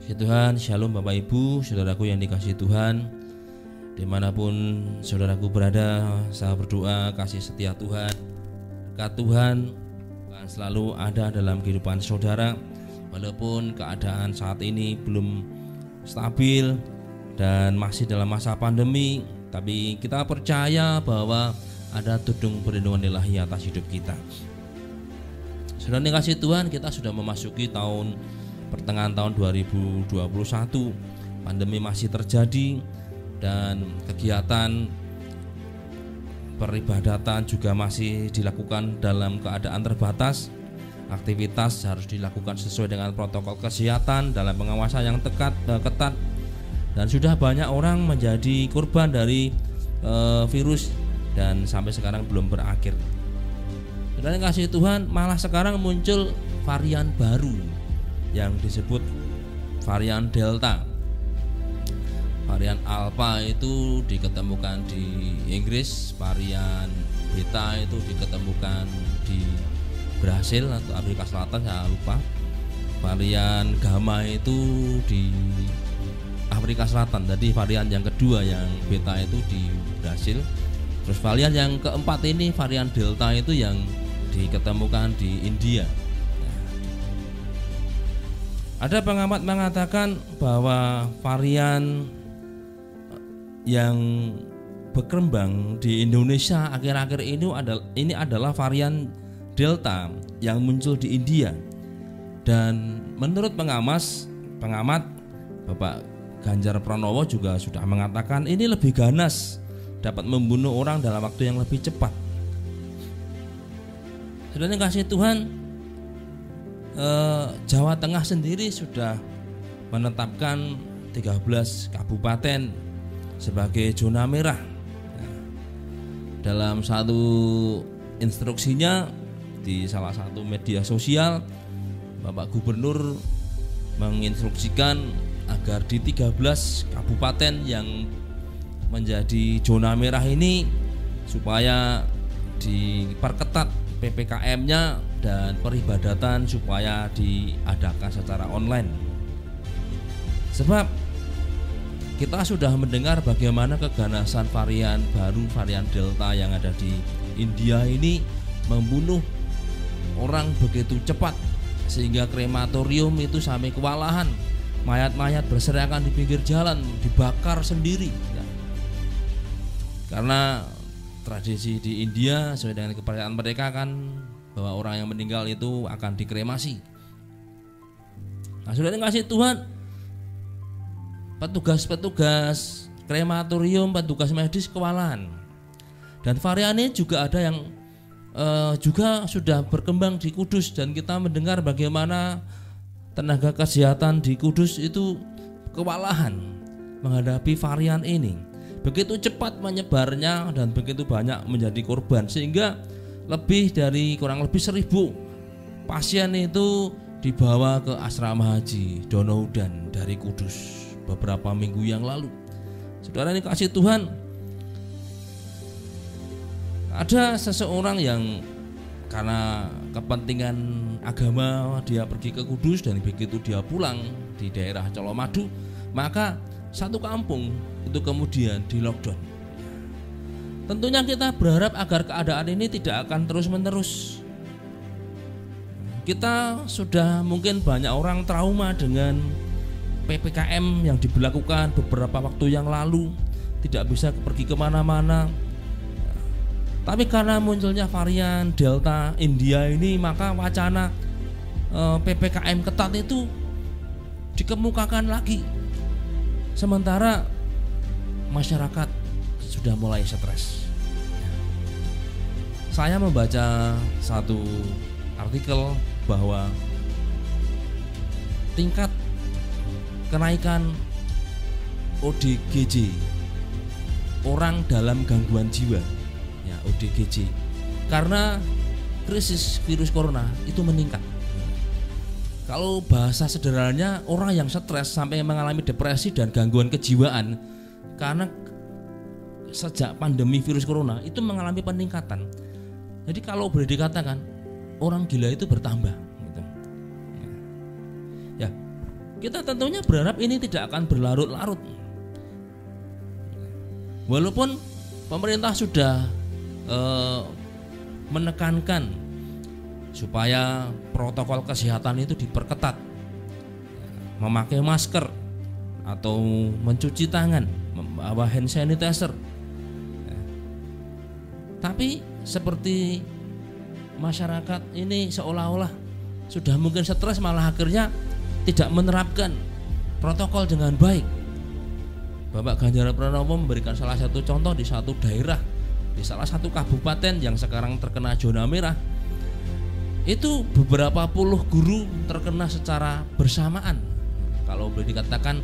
Puji Tuhan, Shalom Bapak Ibu, saudaraku yang dikasihi Tuhan. Dimanapun saudaraku berada, saya berdoa kasih setia Tuhan, berkat Tuhan akan selalu ada dalam kehidupan saudara. Walaupun keadaan saat ini belum stabil dan masih dalam masa pandemi, tapi kita percaya bahwa ada tudung perlindungan ilahi atas hidup kita. Saudara dikasihi Tuhan, kita sudah memasuki pertengahan tahun 2021. Pandemi masih terjadi dan kegiatan peribadatan juga masih dilakukan dalam keadaan terbatas. Aktivitas harus dilakukan sesuai dengan protokol kesehatan dalam pengawasan yang ketat, dan sudah banyak orang menjadi korban dari virus dan sampai sekarang belum berakhir. Saudara yang kasih Tuhan, malah sekarang muncul varian baru yang disebut varian Delta. Varian Alpha itu diketemukan di Inggris, varian Beta itu diketemukan di Brasil atau Amerika Selatan, saya lupa. Varian Gamma itu di Afrika Selatan. Jadi varian yang kedua yang Beta itu di Brasil. Terus varian yang keempat ini, varian Delta itu yang diketemukan di India. Ada pengamat mengatakan bahwa varian yang berkembang di Indonesia akhir-akhir ini adalah varian Delta yang muncul di India. Dan menurut pengamat Bapak Ganjar Pranowo juga sudah mengatakan ini lebih ganas, dapat membunuh orang dalam waktu yang lebih cepat. Saudara yang kasih Tuhan, Jawa Tengah sendiri sudah menetapkan 13 kabupaten sebagai zona merah. Dalam satu instruksinya di salah satu media sosial, Bapak Gubernur menginstruksikan agar di 13 kabupaten yang menjadi zona merah ini supaya diperketat PPKM-nya dan peribadatan supaya diadakan secara online. Sebab kita sudah mendengar bagaimana keganasan varian baru, varian Delta yang ada di India ini membunuh orang begitu cepat sehingga krematorium itu sampai kewalahan, mayat-mayat berserakan di pinggir jalan, dibakar sendiri. Karena tradisi di India sesuai dengan kepercayaan mereka kan bahwa orang yang meninggal itu akan dikremasi. Nah, saudara yang kasih Tuhan, petugas krematorium, petugas medis kewalahan. Dan varian ini juga ada yang juga sudah berkembang di Kudus, dan kita mendengar bagaimana tenaga kesehatan di Kudus itu kewalahan menghadapi varian ini. Begitu cepat menyebarnya dan begitu banyak menjadi korban, sehingga kurang lebih 1.000 pasien itu dibawa ke asrama haji Donoudan dari Kudus beberapa minggu yang lalu. Saudara ini kasih Tuhan, ada seseorang yang karena kepentingan agama dia pergi ke Kudus, dan begitu dia pulang di daerah Colomadu, maka satu kampung itu kemudian di lockdown. Tentunya kita berharap agar keadaan ini tidak akan terus-menerus. Kita sudah mungkin banyak orang trauma dengan PPKM yang diberlakukan beberapa waktu yang lalu, tidak bisa pergi kemana-mana. Tapi karena munculnya varian Delta India ini, maka wacana PPKM ketat itu dikemukakan lagi. Sementara masyarakat sudah mulai stres. Saya membaca satu artikel bahwa tingkat kenaikan ODGJ, orang dalam gangguan jiwa, ya ODGJ, karena krisis virus corona itu meningkat. Kalau bahasa sederhananya, orang yang stres sampai mengalami depresi dan gangguan kejiwaan karena sejak pandemi virus corona itu mengalami peningkatan. Jadi kalau boleh dikatakan orang gila itu bertambah gitu. Ya, kita tentunya berharap ini tidak akan berlarut-larut. Walaupun pemerintah sudah menekankan supaya protokol kesehatan itu diperketat, memakai masker atau mencuci tangan, membawa hand sanitizer. Tapi seperti masyarakat ini seolah-olah sudah mungkin stres, malah akhirnya tidak menerapkan protokol dengan baik. Bapak Ganjar Pranowo memberikan salah satu contoh di satu daerah, di salah satu kabupaten yang sekarang terkena zona merah. Itu beberapa puluh guru terkena secara bersamaan. Kalau boleh dikatakan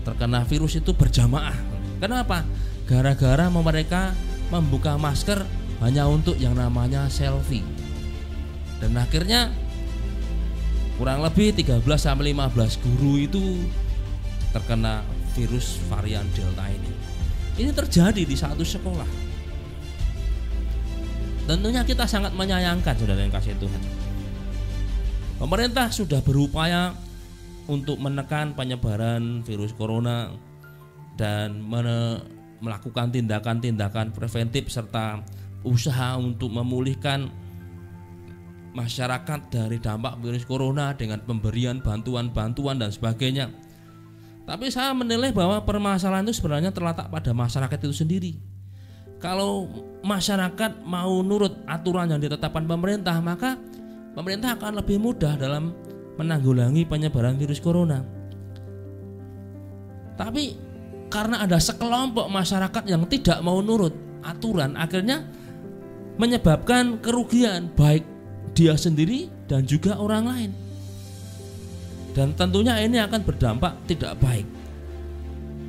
terkena virus itu berjamaah. Kenapa? Gara-gara mereka membuka masker hanya untuk yang namanya selfie. Dan akhirnya kurang lebih 13-15 guru itu terkena virus varian Delta ini. Ini terjadi di satu sekolah. Tentunya kita sangat menyayangkan, saudara yang kasih Tuhan. Pemerintah sudah berupaya untuk menekan penyebaran virus corona dan melakukan tindakan-tindakan preventif serta usaha untuk memulihkan masyarakat dari dampak virus corona dengan pemberian bantuan-bantuan dan sebagainya. Tapi saya menilai bahwa permasalahan itu sebenarnya terletak pada masyarakat itu sendiri. Kalau masyarakat mau nurut aturan yang ditetapkan pemerintah, maka pemerintah akan lebih mudah dalam menanggulangi penyebaran virus corona. Tapi karena ada sekelompok masyarakat yang tidak mau nurut aturan, akhirnya menyebabkan kerugian baik dia sendiri dan juga orang lain. Dan tentunya ini akan berdampak tidak baik.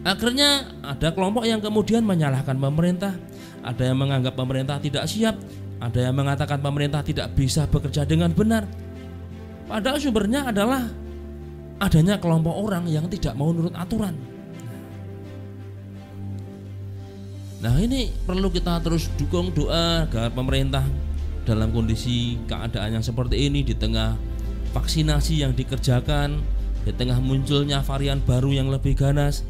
Akhirnya ada kelompok yang kemudian menyalahkan pemerintah, ada yang menganggap pemerintah tidak siap, ada yang mengatakan pemerintah tidak bisa bekerja dengan benar. Padahal sumbernya adalah adanya kelompok orang yang tidak mau nurut aturan. Nah, ini perlu kita terus dukung, doa agar pemerintah dalam kondisi keadaan yang seperti ini, di tengah vaksinasi yang dikerjakan, di tengah munculnya varian baru yang lebih ganas,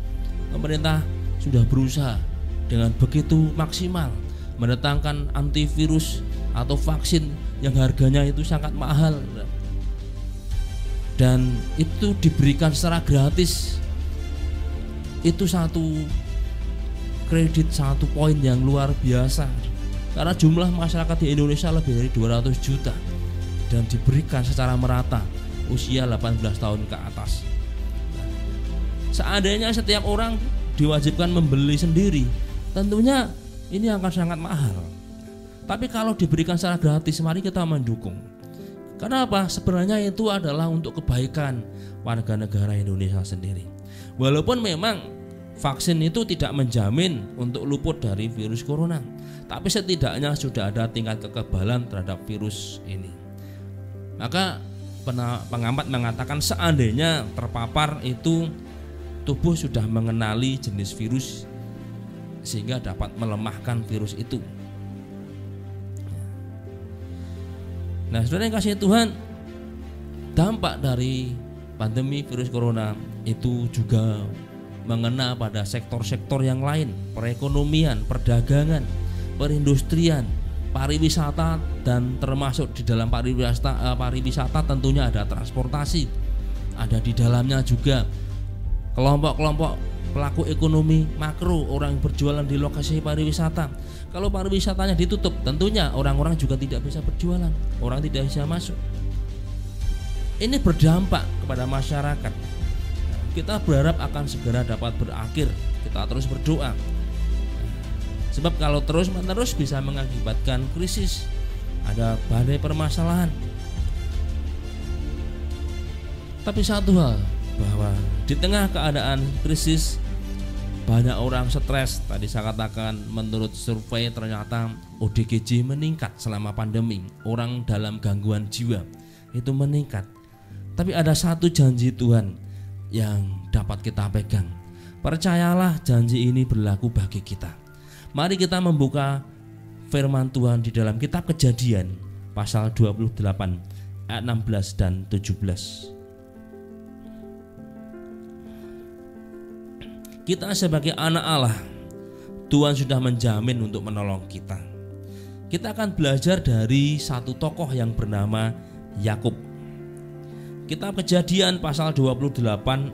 pemerintah sudah berusaha dengan begitu maksimal mendatangkan antivirus atau vaksin yang harganya itu sangat mahal dan itu diberikan secara gratis. Itu satu kredit, satu poin yang luar biasa, karena jumlah masyarakat di Indonesia lebih dari 200 juta dan diberikan secara merata usia 18 tahun ke atas. Seandainya setiap orang diwajibkan membeli sendiri, tentunya ini akan sangat mahal. Tapi kalau diberikan secara gratis, mari kita mendukung. Kenapa? Sebenarnya itu adalah untuk kebaikan warga negara Indonesia sendiri. Walaupun memang vaksin itu tidak menjamin untuk luput dari virus corona, tapi setidaknya sudah ada tingkat kekebalan terhadap virus ini. Maka pengamat mengatakan seandainya terpapar itu tubuh sudah mengenali jenis virus sehingga dapat melemahkan virus itu. Nah, saudara yang kasih Tuhan, dampak dari pandemi virus corona itu juga mengena pada sektor-sektor yang lain, perekonomian, perdagangan, perindustrian, pariwisata, dan termasuk di dalam pariwisata tentunya ada transportasi, ada di dalamnya juga kelompok-kelompok pelaku ekonomi makro, orang berjualan di lokasi pariwisata. Kalau pariwisatanya ditutup, tentunya orang-orang juga tidak bisa berjualan, orang tidak bisa masuk. Ini berdampak kepada masyarakat. Kita berharap akan segera dapat berakhir. Kita terus berdoa. Sebab kalau terus-menerus bisa mengakibatkan krisis, ada badai permasalahan. Tapi satu hal, bahwa di tengah keadaan krisis banyak orang stres. Tadi saya katakan menurut survei ternyata ODGJ meningkat selama pandemi. Orang dalam gangguan jiwa itu meningkat. Tapi ada satu janji Tuhan yang dapat kita pegang. Percayalah, janji ini berlaku bagi kita. Mari kita membuka firman Tuhan di dalam kitab Kejadian pasal 28 ayat 16 dan 17. Kita sebagai anak Allah, Tuhan sudah menjamin untuk menolong kita. Kita akan belajar dari satu tokoh yang bernama Yakub. Kitab Kejadian pasal 28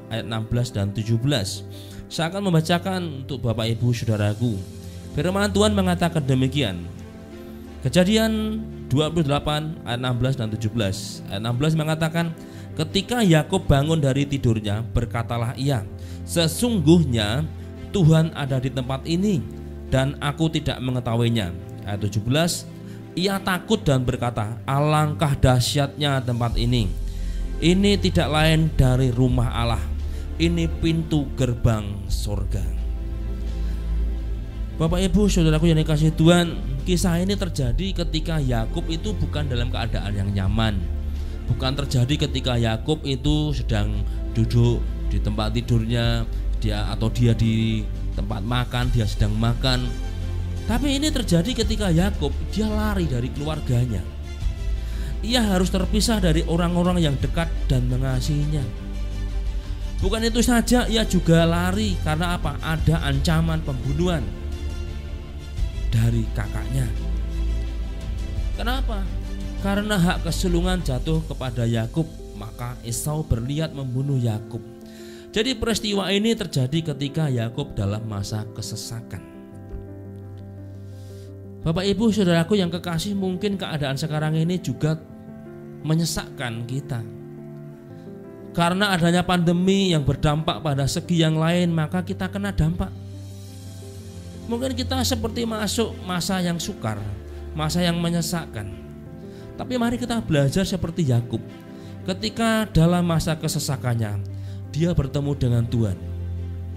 ayat 16 dan 17. Saya akan membacakan untuk Bapak Ibu Saudaraku. Firman Tuhan mengatakan demikian. Kejadian 28 ayat 16 dan 17. Ayat 16 mengatakan, ketika Yakub bangun dari tidurnya, berkatalah ia, sesungguhnya Tuhan ada di tempat ini dan aku tidak mengetahuinya. Ayat 17, ia takut dan berkata, alangkah dahsyatnya tempat ini. Ini tidak lain dari rumah Allah. Ini pintu gerbang surga. Bapak Ibu Saudaraku yang dikasihi Tuhan, kisah ini terjadi ketika Yakub itu bukan dalam keadaan yang nyaman. Bukan terjadi ketika Yakub itu sedang duduk di tempat tidurnya, dia di tempat makan, dia sedang makan. Tapi ini terjadi ketika Yakub dia lari dari keluarganya. Ia harus terpisah dari orang-orang yang dekat dan mengasihinya. Bukan itu saja, ia juga lari karena apa? Ada ancaman pembunuhan dari kakaknya. Kenapa? Karena hak kesulungan jatuh kepada Yakub, maka Esau berniat membunuh Yakub. Jadi peristiwa ini terjadi ketika Yakub dalam masa kesesakan. Bapak Ibu Saudaraku yang kekasih, mungkin keadaan sekarang ini juga menyesakkan kita. Karena adanya pandemi yang berdampak pada segi yang lain, maka kita kena dampak. Mungkin kita seperti masuk masa yang sukar, masa yang menyesakkan. Tapi mari kita belajar seperti Yakub. Ketika dalam masa kesesakannya, dia bertemu dengan Tuhan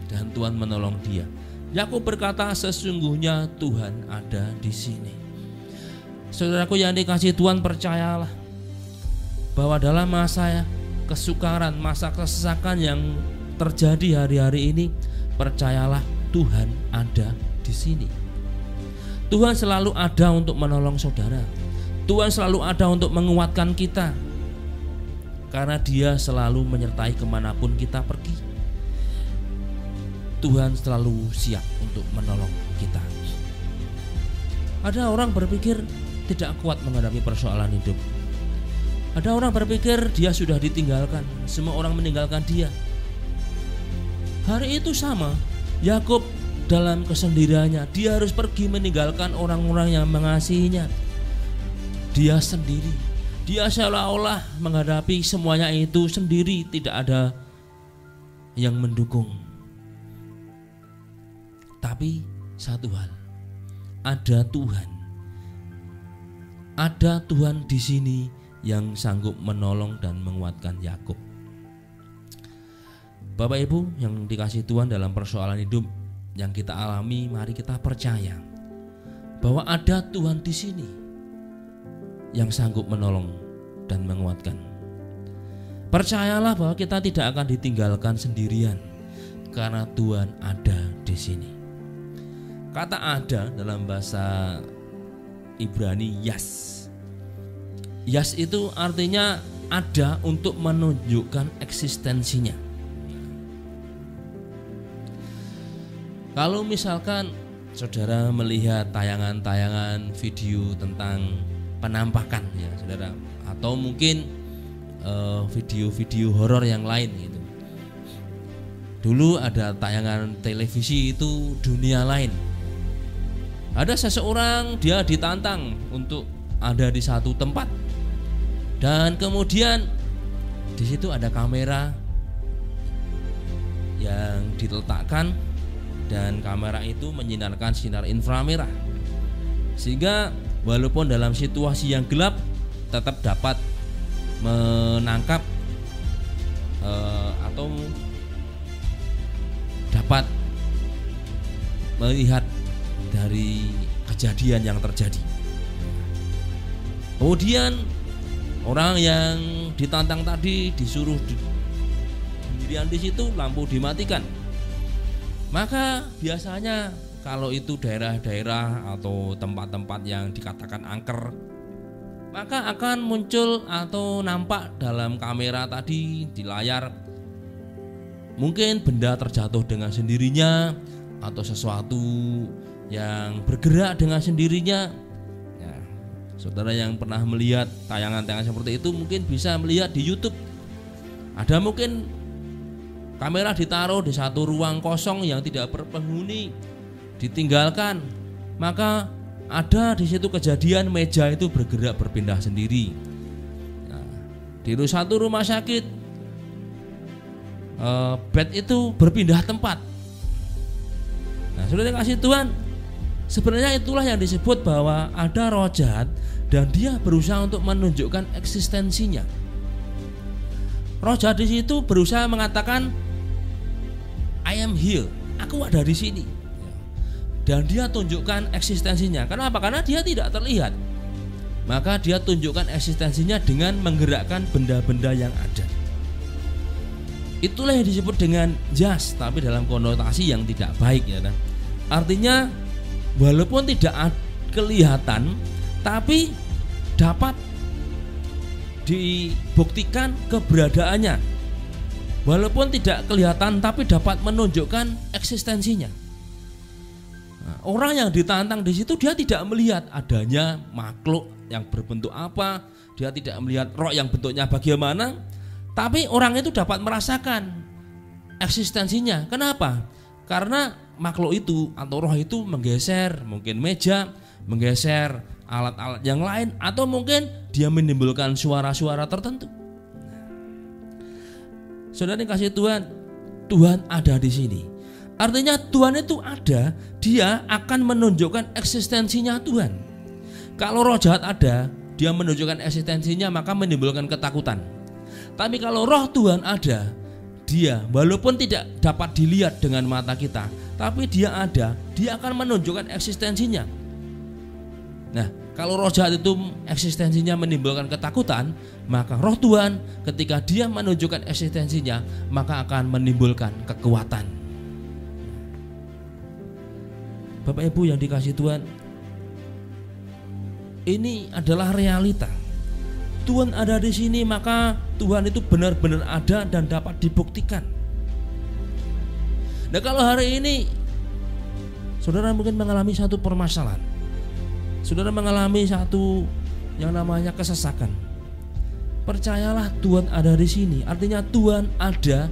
dan Tuhan menolong dia. Yakub berkata, sesungguhnya Tuhan ada di sini. Saudaraku yang dikasihi Tuhan, percayalah bahwa dalam masa kesukaran, masa kesesakan yang terjadi hari-hari ini, percayalah Tuhan ada di sini. Tuhan selalu ada untuk menolong saudara. Tuhan selalu ada untuk menguatkan kita, karena Dia selalu menyertai kemanapun kita pergi. Tuhan selalu siap untuk menolong kita. Ada orang berpikir tidak kuat menghadapi persoalan hidup. Ada orang berpikir dia sudah ditinggalkan, semua orang meninggalkan dia. Hari itu sama, Yakub dalam kesendiriannya, dia harus pergi meninggalkan orang-orang yang mengasihinya. Dia sendiri, dia seolah-olah menghadapi semuanya itu sendiri, tidak ada yang mendukung. Tapi satu hal, ada Tuhan. Ada Tuhan di sini yang sanggup menolong dan menguatkan Yakub. Bapak Ibu yang dikasihi Tuhan, dalam persoalan hidup yang kita alami, mari kita percaya bahwa ada Tuhan di sini yang sanggup menolong dan menguatkan. Percayalah bahwa kita tidak akan ditinggalkan sendirian, karena Tuhan ada di sini. Kata ada dalam bahasa Ibrani yas. Yas itu artinya ada untuk menunjukkan eksistensinya. Kalau misalkan saudara melihat tayangan-tayangan video tentang penampakan ya saudara, atau mungkin video-video horor yang lain gitu. Dulu ada tayangan televisi itu Dunia Lain. Ada seseorang, dia ditantang untuk ada di satu tempat, dan kemudian di situ ada kamera yang diletakkan, dan kamera itu menyinarkan sinar inframerah, sehingga walaupun dalam situasi yang gelap tetap dapat menangkap atau dapat melihat dari kejadian yang terjadi. Kemudian orang yang ditantang tadi disuruh sendirian di situ, lampu dimatikan. Maka biasanya kalau itu daerah-daerah atau tempat-tempat yang dikatakan angker, maka akan muncul atau nampak dalam kamera tadi di layar mungkin benda terjatuh dengan sendirinya atau sesuatu yang bergerak dengan sendirinya. Ya, saudara yang pernah melihat tayangan-tayangan seperti itu mungkin bisa melihat di YouTube. Ada mungkin kamera ditaruh di satu ruang kosong yang tidak berpenghuni, ditinggalkan, maka ada di situ kejadian meja itu bergerak berpindah sendiri. Nah, di satu rumah sakit, bed itu berpindah tempat. Nah, sudah dikasih Tuhan, sebenarnya itulah yang disebut bahwa ada roh jahat dan dia berusaha untuk menunjukkan eksistensinya. Roh jahat di situ berusaha mengatakan, I am here, aku ada di sini. Dan dia tunjukkan eksistensinya. Kenapa? Karena dia tidak terlihat. Maka dia tunjukkan eksistensinya dengan menggerakkan benda-benda yang ada. Itulah yang disebut dengan jas, tapi dalam konotasi yang tidak baik, ya kan? Artinya walaupun tidak kelihatan, tapi dapat dibuktikan keberadaannya. Walaupun tidak kelihatan, tapi dapat menunjukkan eksistensinya. Nah, orang yang ditantang di situ dia tidak melihat adanya makhluk yang berbentuk apa, dia tidak melihat roh yang bentuknya bagaimana, tapi orang itu dapat merasakan eksistensinya. Kenapa? Karena makhluk itu atau roh itu menggeser mungkin meja, menggeser alat-alat yang lain, atau mungkin dia menimbulkan suara-suara tertentu. Saudara kasih Tuhan, Tuhan ada di sini. Artinya Tuhan itu ada, dia akan menunjukkan eksistensinya Tuhan. Kalau roh jahat ada, dia menunjukkan eksistensinya maka menimbulkan ketakutan. Tapi kalau roh Tuhan ada, dia walaupun tidak dapat dilihat dengan mata kita, tapi dia ada, dia akan menunjukkan eksistensinya. Nah, kalau roh jahat itu eksistensinya menimbulkan ketakutan, maka roh Tuhan ketika dia menunjukkan eksistensinya, maka akan menimbulkan kekuatan. Bapak Ibu yang dikasihi Tuhan, ini adalah realita. Tuhan ada di sini, maka Tuhan itu benar-benar ada dan dapat dibuktikan. Nah, kalau hari ini saudara mungkin mengalami satu permasalahan, saudara mengalami satu yang namanya kesesakan, percayalah Tuhan ada di sini. Artinya Tuhan ada,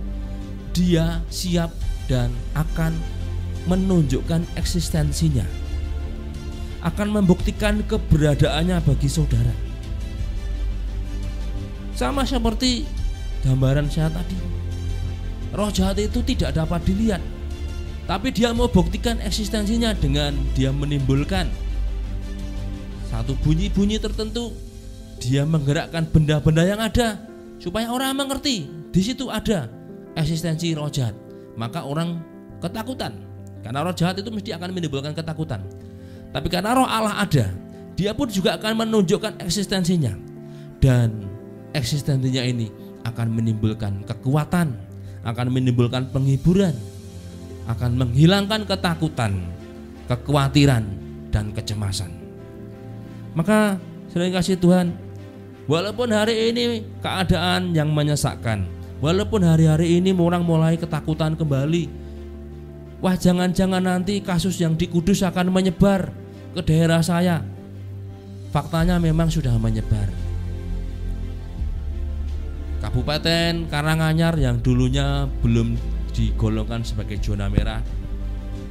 dia siap dan akan menunjukkan eksistensinya, akan membuktikan keberadaannya bagi saudara. Sama seperti gambaran saya tadi, roh jahat itu tidak dapat dilihat, tapi dia mau buktikan eksistensinya dengan dia menimbulkan satu bunyi-bunyi tertentu. Dia menggerakkan benda-benda yang ada supaya orang mengerti di situ ada eksistensi roh jahat. Maka orang ketakutan, karena roh jahat itu mesti akan menimbulkan ketakutan. Tapi karena roh Allah ada, dia pun juga akan menunjukkan eksistensinya. Dan eksistensinya ini akan menimbulkan kekuatan, akan menimbulkan penghiburan, akan menghilangkan ketakutan, kekhawatiran, dan kecemasan. Maka sering kasih Tuhan, walaupun hari ini keadaan yang menyesakkan, walaupun hari-hari ini orang mulai ketakutan kembali, wah jangan-jangan nanti kasus yang di Kudus akan menyebar ke daerah saya. Faktanya memang sudah menyebar. Kabupaten Karanganyar yang dulunya belum digolongkan sebagai zona merah,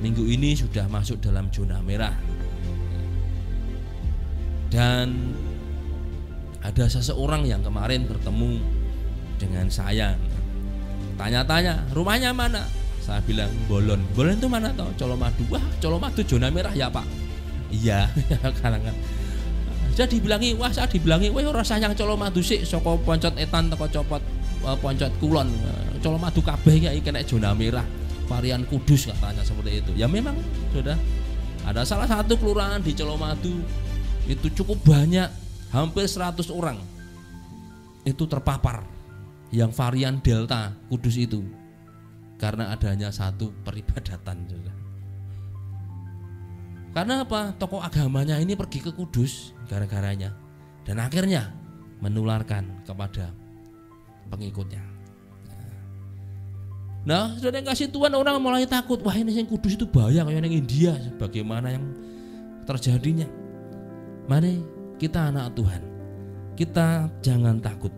minggu ini sudah masuk dalam zona merah. Dan ada seseorang yang kemarin bertemu dengan saya, tanya-tanya rumahnya mana. Saya bilang Bolon. Bolon itu mana toh? Colomadu. Wah, Colomadu zona merah ya Pak. Iya, kadang-kadang. Saya dibilangi, wah ora sayang Colomadu sik saka Poncot Etan teko copot Poncot Kulon. Colomadu kabeh iki kena zona merah, varian Kudus katanya seperti itu. Ya memang sudah ada salah satu kelurahan di Colomadu itu cukup banyak, hampir 100 orang itu terpapar yang varian Delta Kudus itu karena adanya satu peribadatan juga. Karena apa? Tokoh agamanya ini pergi ke Kudus gara-garanya dan akhirnya menularkan kepada pengikutnya. Nah, sudah kasih Tuhan orang mulai takut. Wah, ini yang kudus itu bahaya kayak yang India. Bagaimana yang terjadinya? Mari kita anak Tuhan, kita jangan takut.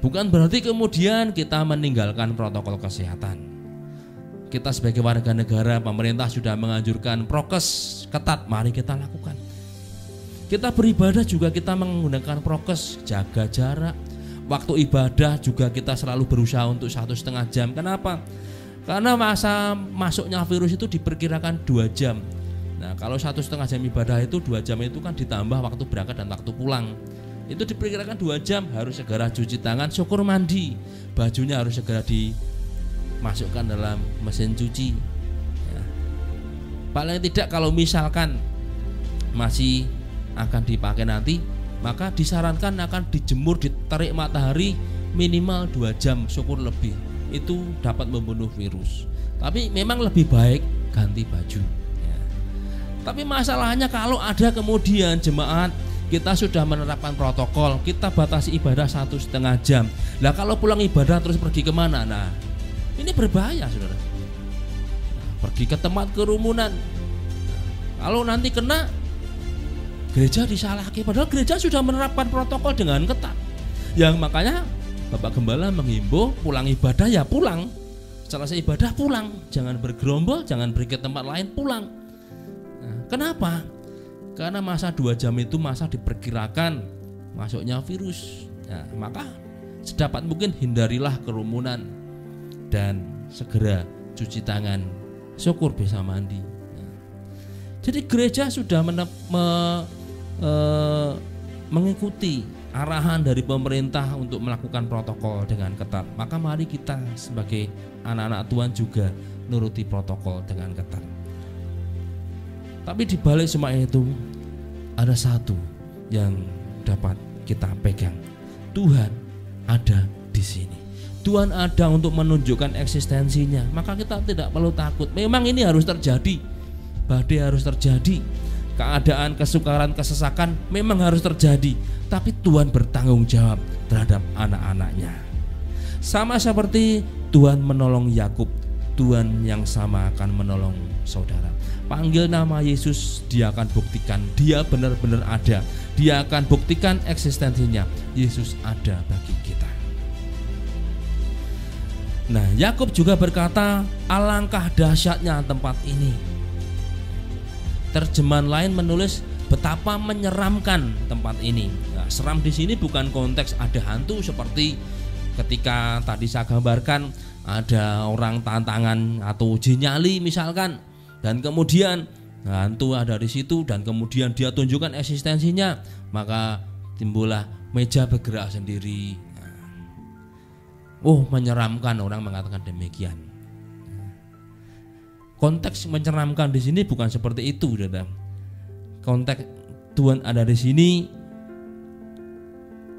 Bukan berarti kemudian kita meninggalkan protokol kesehatan. Kita sebagai warga negara, pemerintah sudah menganjurkan prokes ketat, mari kita lakukan. Kita beribadah juga kita menggunakan prokes, jaga jarak. Waktu ibadah juga kita selalu berusaha untuk 1,5 jam. Kenapa? Karena masa masuknya virus itu diperkirakan 2 jam. Nah, kalau 1,5 jam ibadah itu 2 jam itu kan ditambah waktu berangkat dan waktu pulang. Itu diperkirakan 2 jam, harus segera cuci tangan, syukur mandi. Bajunya harus segera dimasukkan dalam mesin cuci. Ya. Paling tidak kalau misalkan masih akan dipakai nanti, maka disarankan akan dijemur di terik matahari minimal 2 jam, syukur lebih. Itu dapat membunuh virus. Tapi memang lebih baik ganti baju ya. Tapi masalahnya kalau ada kemudian jemaat, kita sudah menerapkan protokol, kita batasi ibadah 1,5 jam. Nah, kalau pulang ibadah terus pergi kemana? Nah, ini berbahaya, saudara. Pergi ke tempat kerumunan. Kalau nanti kena, gereja disalahkan, padahal gereja sudah menerapkan protokol dengan ketat. Yang makanya Bapak Gembala menghimbau pulang ibadah ya pulang. Selesai ibadah pulang, jangan bergerombol, jangan pergi ke tempat lain, pulang. Nah, kenapa? Karena masa 2 jam itu masa diperkirakan masuknya virus. Nah, maka sedapat mungkin hindarilah kerumunan dan segera cuci tangan, syukur bisa mandi. Nah, jadi gereja sudah mengikuti arahan dari pemerintah untuk melakukan protokol dengan ketat. Maka mari kita sebagai anak-anak Tuhan juga nuruti protokol dengan ketat. Tapi di balik semua itu ada satu yang dapat kita pegang. Tuhan ada di sini. Tuhan ada untuk menunjukkan eksistensinya. Maka kita tidak perlu takut. Memang ini harus terjadi. Badai harus terjadi. Keadaan kesukaran, kesesakan memang harus terjadi, tapi Tuhan bertanggung jawab terhadap anak-anaknya. Sama seperti Tuhan menolong Yakub, Tuhan yang sama akan menolong saudara. Panggil nama Yesus, dia akan buktikan dia benar-benar ada. Dia akan buktikan eksistensinya. Yesus ada bagi kita. Nah, Yakub juga berkata, alangkah dahsyatnya tempat ini. Terjemahan lain menulis betapa menyeramkan tempat ini. Nah, seram di sini bukan konteks ada hantu seperti ketika tadi saya gambarkan ada orang tantangan atau uji nyali misalkan, dan kemudian hantu ada di situ dan kemudian dia tunjukkan eksistensinya, maka timbullah meja bergerak sendiri. Oh, menyeramkan, orang mengatakan demikian. Konteks menyeramkan di sini bukan seperti itu, saudara. Konteks Tuhan ada di sini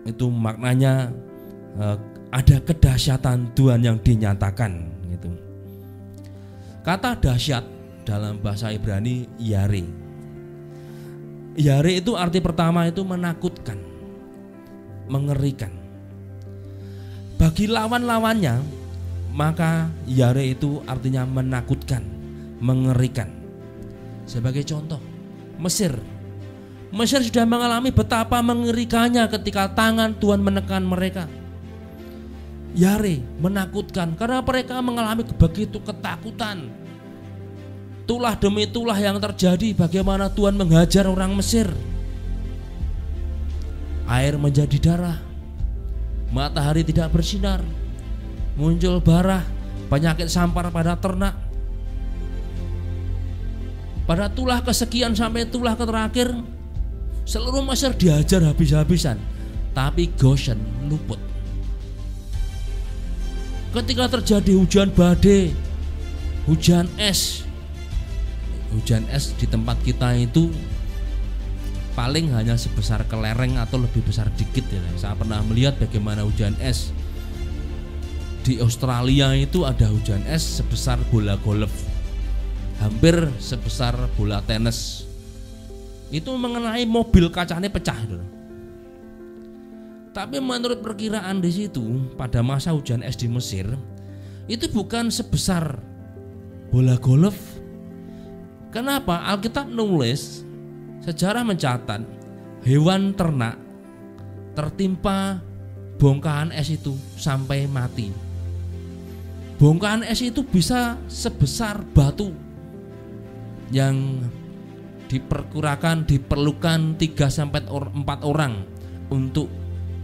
itu maknanya ada kedahsyatan Tuhan yang dinyatakan gitu. Kata dahsyat dalam bahasa Ibrani yare. Yare itu arti pertama itu menakutkan, mengerikan. Bagi lawan-lawannya, maka yare itu artinya menakutkan, mengerikan. Sebagai contoh, Mesir sudah mengalami betapa mengerikannya ketika tangan Tuhan menekan mereka. Yare, menakutkan karena mereka mengalami begitu ketakutan. Itulah demi itulah yang terjadi, bagaimana Tuhan menghajar orang Mesir. Air menjadi darah, matahari tidak bersinar, muncul bara, penyakit sampar pada ternak. Pada tulah kesekian sampai tulah terakhir, seluruh Mesir dihajar habis-habisan, tapi Goshen luput. Ketika terjadi hujan badai, hujan es di tempat kita itu paling hanya sebesar kelereng atau lebih besar dikit ya. Saya pernah melihat bagaimana hujan es di Australia itu, ada hujan es sebesar bola golf, hampir sebesar bola tenis. Itu mengenai mobil kacanya pecah. Tapi menurut perkiraan di situ, pada masa hujan es di Mesir itu bukan sebesar bola golf. Kenapa? Alkitab nulis, sejarah mencatat hewan ternak tertimpa bongkahan es itu sampai mati. Bongkahan es itu bisa sebesar batu yang diperlukan 3-4 orang untuk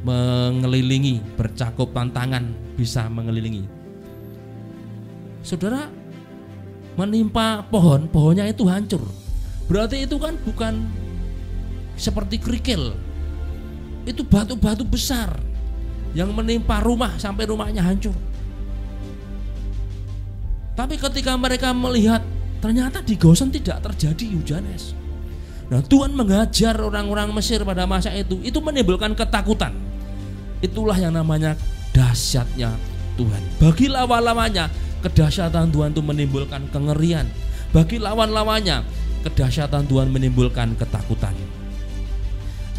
mengelilingi, bercakupan tangan bisa mengelilingi. Saudara, menimpa pohonnya itu hancur. Berarti itu kan bukan seperti kerikil. Itu batu-batu besar yang menimpa rumah sampai rumahnya hancur. Tapi ketika mereka melihat ternyata di Gosen tidak terjadi hujan es. Nah, Tuhan mengajar orang-orang Mesir pada masa itu menimbulkan ketakutan. Itulah yang namanya dahsyatnya Tuhan. Bagi lawan-lawannya, kedahsyatan Tuhan itu menimbulkan kengerian. Bagi lawan-lawannya, kedahsyatan Tuhan menimbulkan ketakutan.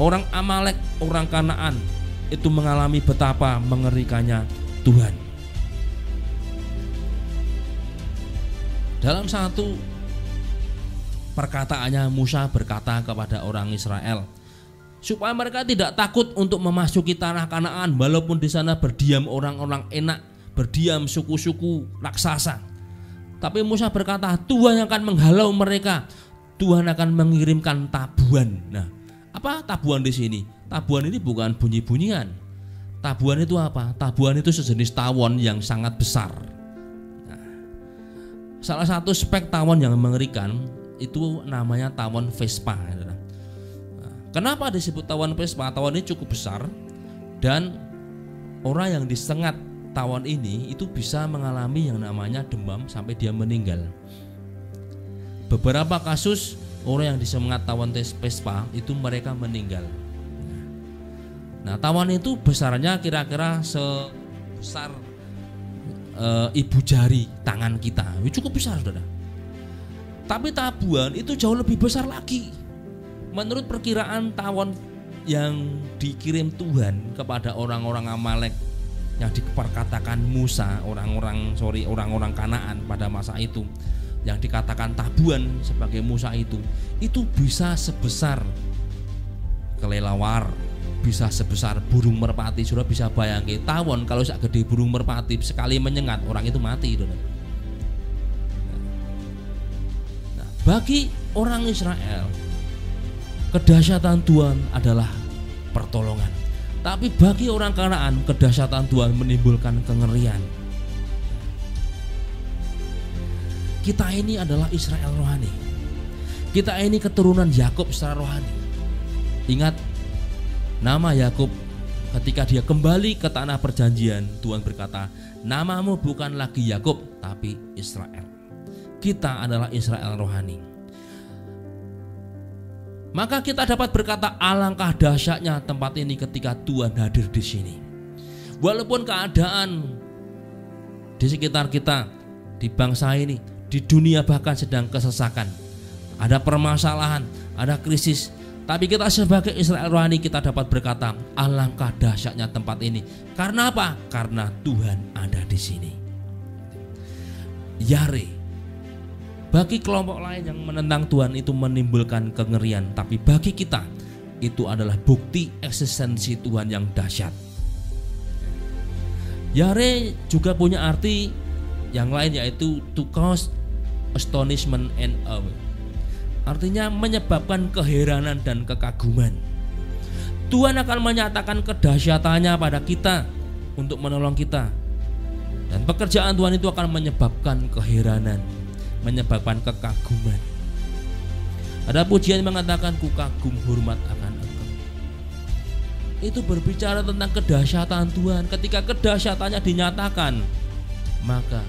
Orang Amalek, orang Kanaan itu mengalami betapa mengerikannya Tuhan. Dalam satu perkataannya, Musa berkata kepada orang Israel supaya mereka tidak takut untuk memasuki tanah Kanaan, walaupun di sana berdiam orang-orang enak, berdiam suku-suku raksasa. Tapi Musa berkata, Tuhan akan menghalau mereka. Tuhan akan mengirimkan tabuhan. Nah, apa tabuhan di sini? Tabuhan ini bukan bunyi-bunyian. Tabuhan itu apa? Tabuhan itu sejenis tawon yang sangat besar. Nah, salah satu spek tawon yang mengerikan itu namanya tawon Vespa. Nah, kenapa disebut tawon Vespa? Tawon ini cukup besar dan orang yang disengat tawon ini itu bisa mengalami yang namanya demam sampai dia meninggal. Beberapa kasus orang yang disengat tawon Vespa itu mereka meninggal. Nah, tawon itu besarnya kira-kira sebesar ibu jari tangan kita. Cukup besar, saudara. Tapi tabuhan itu jauh lebih besar lagi. Menurut perkiraan tawon yang dikirim Tuhan kepada orang-orang Amalek yang diperkatakan Musa, orang-orang Kanaan pada masa itu, yang dikatakan tabuhan sebagai Musa itu bisa sebesar kelelawar, bisa sebesar burung merpati. Sudah bisa bayangin tawon kalau sak gede burung merpati sekali menyengat orang itu mati. Nah, bagi orang Israel kedahsyatan Tuhan adalah pertolongan. Tapi bagi orang Kanaan kedahsyatan Tuhan menimbulkan kengerian. Kita ini adalah Israel rohani. Kita ini keturunan Yakub secara rohani. Ingat nama Yakub ketika dia kembali ke tanah perjanjian, Tuhan berkata, namamu bukan lagi Yakub tapi Israel. Kita adalah Israel rohani. Maka kita dapat berkata, alangkah dahsyatnya tempat ini ketika Tuhan hadir di sini. Walaupun keadaan di sekitar kita, di bangsa ini, di dunia bahkan sedang kesesakan, ada permasalahan, ada krisis, tapi kita sebagai Israel rohani kita dapat berkata, alangkah dahsyatnya tempat ini. Karena apa? Karena Tuhan ada di sini. Yare. Bagi kelompok lain yang menentang Tuhan itu menimbulkan kengerian, tapi bagi kita itu adalah bukti eksistensi Tuhan yang dahsyat. Yare juga punya arti yang lain, yaitu to cause astonishment and awe. Artinya menyebabkan keheranan dan kekaguman. Tuhan akan menyatakan kedahsyatannya pada kita untuk menolong kita. Dan pekerjaan Tuhan itu akan menyebabkan keheranan, menyebabkan kekaguman. Ada pujian mengatakan, ku kagum hormat akan Engkau. Itu berbicara tentang kedahsyatan Tuhan. Ketika kedahsyatannya dinyatakan, maka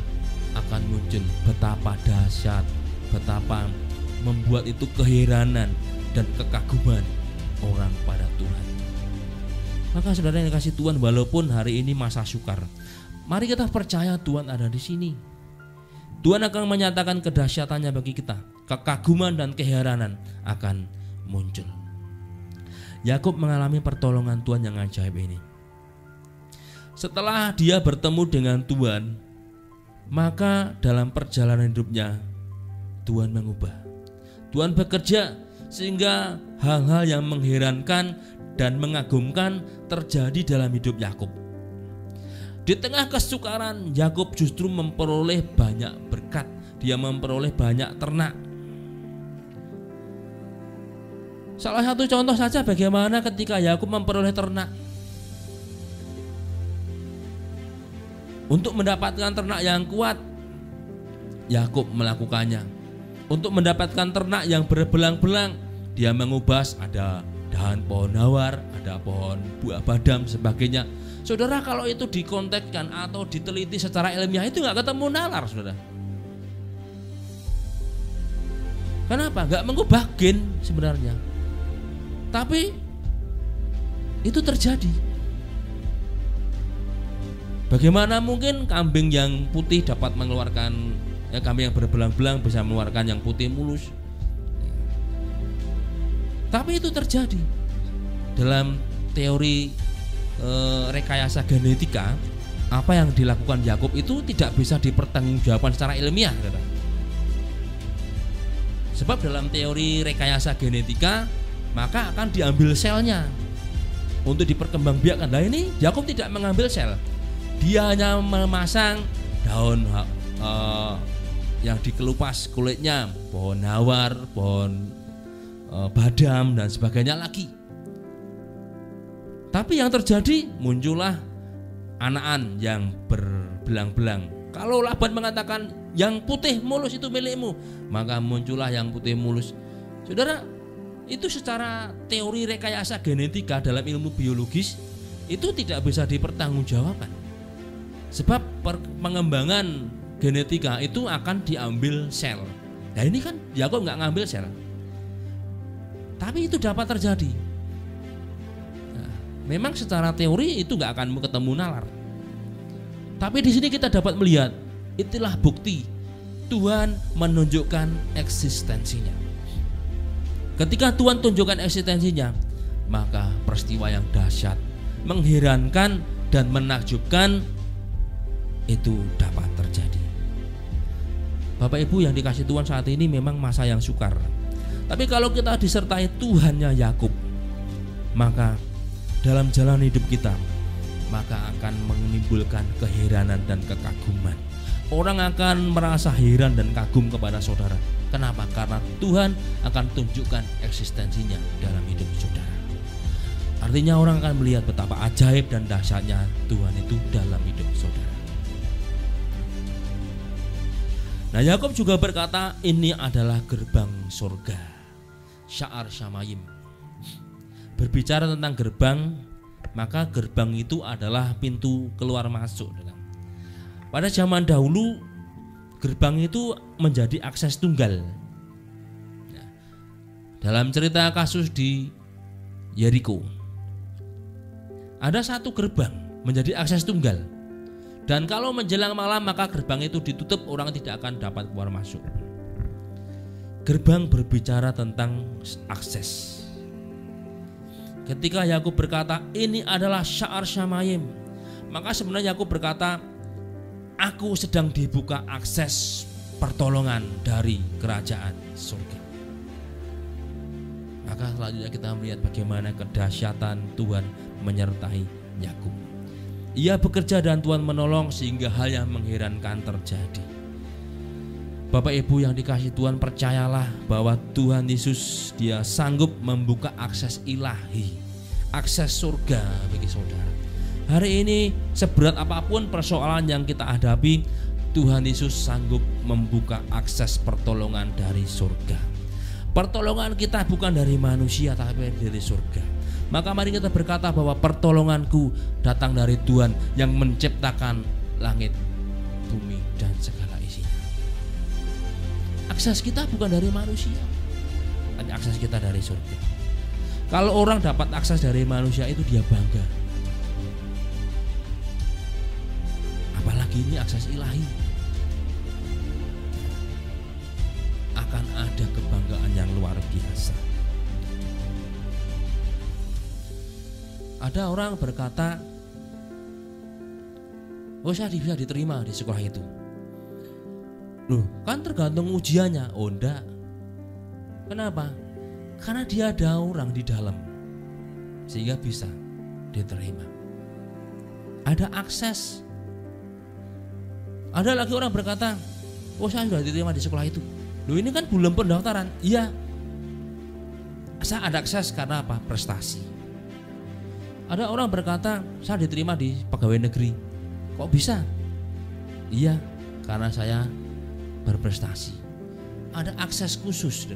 akan muncul betapa dahsyat, betapa membuat itu keheranan dan kekaguman orang pada Tuhan. Maka saudara yang dikasih Tuhan, walaupun hari ini masa sukar, mari kita percaya Tuhan ada di sini. Tuhan akan menyatakan kedahsyatannya bagi kita. Kekaguman dan keheranan akan muncul. Yakub mengalami pertolongan Tuhan yang ajaib ini. Setelah dia bertemu dengan Tuhan, Maka dalam perjalanan hidupnya Tuhan mengubah, Tuhan bekerja sehingga hal-hal yang mengherankan dan mengagumkan terjadi dalam hidup Yakub. Di tengah kesukaran, Yakub justru memperoleh banyak berkat. Dia memperoleh banyak ternak. Salah satu contoh saja bagaimana ketika Yakub memperoleh ternak. Untuk mendapatkan ternak yang kuat, Yakub melakukannya. Untuk mendapatkan ternak yang berbelang-belang, dia mengubas, ada dahan pohon nawar, ada pohon buah badam, sebagainya. Saudara, kalau itu dikontekskan atau diteliti secara ilmiah, itu nggak ketemu nalar, saudara. Kenapa? Nggak mengubah gen sebenarnya, tapi itu terjadi. Bagaimana mungkin kambing yang putih dapat mengeluarkan, kambing yang berbelang-belang bisa mengeluarkan yang putih mulus? Tapi itu terjadi. Dalam teori rekayasa genetika, apa yang dilakukan Yakub itu tidak bisa dipertanggungjawabkan secara ilmiah, saudara. Sebab dalam teori rekayasa genetika, maka akan diambil selnya untuk diperkembangbiakkan. Nah, ini Yakub tidak mengambil sel. Dia hanya memasang daun yang dikelupas kulitnya, pohon nawar, pohon badam dan sebagainya lagi. Tapi yang terjadi, muncullah anakan yang berbelang-belang. Kalau Laban mengatakan yang putih mulus itu milikmu, maka muncullah yang putih mulus. Saudara, itu secara teori rekayasa genetika dalam ilmu biologis itu tidak bisa dipertanggungjawabkan. Sebab pengembangan genetika itu akan diambil sel. Nah, ini kan Yakub nggak ngambil sel, tapi itu dapat terjadi. Nah, memang secara teori itu nggak akan ketemu nalar. Tapi di sini kita dapat melihat, itulah bukti Tuhan menunjukkan eksistensinya. Ketika Tuhan tunjukkan eksistensinya, maka peristiwa yang dahsyat, mengherankan dan menakjubkan itu dapat terjadi. Bapak Ibu yang dikasih Tuhan, saat ini memang masa yang sukar. Tapi kalau kita disertai Tuhannya Yakub, maka dalam jalan hidup kita, maka akan menimbulkan keheranan dan kekaguman. Orang akan merasa heran dan kagum kepada saudara. Kenapa? Karena Tuhan akan tunjukkan eksistensinya dalam hidup saudara. Artinya orang akan melihat betapa ajaib dan dahsyatnya Tuhan itu dalam hidup saudara. Nah, Yakub juga berkata, ini adalah gerbang surga, Sya'ar Shamayim. Berbicara tentang gerbang, maka gerbang itu adalah pintu keluar masuk. Pada zaman dahulu, gerbang itu menjadi akses tunggal. Nah, dalam cerita kasus di Yeriko, ada satu gerbang menjadi akses tunggal. Dan kalau menjelang malam, maka gerbang itu ditutup, orang tidak akan dapat keluar masuk. Gerbang berbicara tentang akses. Ketika Yakub berkata, ini adalah Sya'ar Shamayim, maka sebenarnya Yakub berkata, aku sedang dibuka akses pertolongan dari kerajaan surga. Maka selanjutnya kita melihat bagaimana kedahsyatan Tuhan menyertai Yakub. Ia bekerja dan Tuhan menolong sehingga hal yang mengherankan terjadi. Bapak Ibu yang dikasihi Tuhan, percayalah bahwa Tuhan Yesus, Dia sanggup membuka akses ilahi, akses surga bagi saudara. Hari ini seberat apapun persoalan yang kita hadapi, Tuhan Yesus sanggup membuka akses pertolongan dari surga. Pertolongan kita bukan dari manusia, tapi dari surga. Maka mari kita berkata bahwa pertolonganku datang dari Tuhan yang menciptakan langit, bumi, dan segala isinya. Akses kita bukan dari manusia, tapi akses kita dari surga. Kalau orang dapat akses dari manusia itu dia bangga. Apalagi ini akses ilahi. Akan ada kebanggaan yang luar biasa. Ada orang berkata, oh saya bisa diterima di sekolah itu. Loh, kan tergantung ujiannya. Oh enggak. Kenapa? Karena dia ada orang di dalam, sehingga bisa diterima. Ada akses. Ada lagi orang berkata, oh saya sudah diterima di sekolah itu. Loh, ini kan belum pendaftaran. Iya, saya ada akses karena apa? Prestasi. Ada orang berkata, saya diterima di pegawai negeri. Kok bisa? Iya, karena saya berprestasi. Ada akses khusus.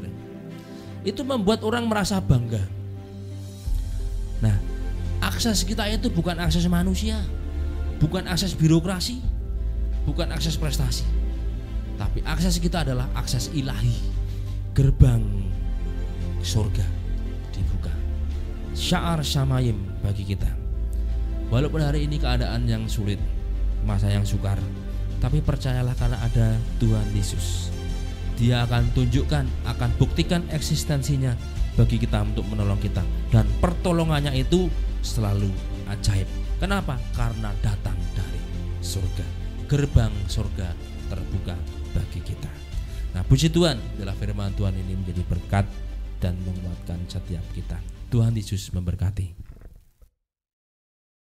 Itu membuat orang merasa bangga. Nah, akses kita itu bukan akses manusia, bukan akses birokrasi, bukan akses prestasi, tapi akses kita adalah akses ilahi. Gerbang surga dibuka. Sya'ar syamayim bagi kita. Walaupun hari ini keadaan yang sulit, masa yang sukar, tapi percayalah karena ada Tuhan Yesus. Dia akan tunjukkan, akan buktikan eksistensinya bagi kita untuk menolong kita. Dan pertolongannya itu selalu ajaib. Kenapa? Karena datang dari surga. Gerbang surga terbuka bagi kita. Nah, puji Tuhan, bila firman Tuhan ini menjadi berkat dan menguatkan setiap kita. Tuhan Yesus memberkati.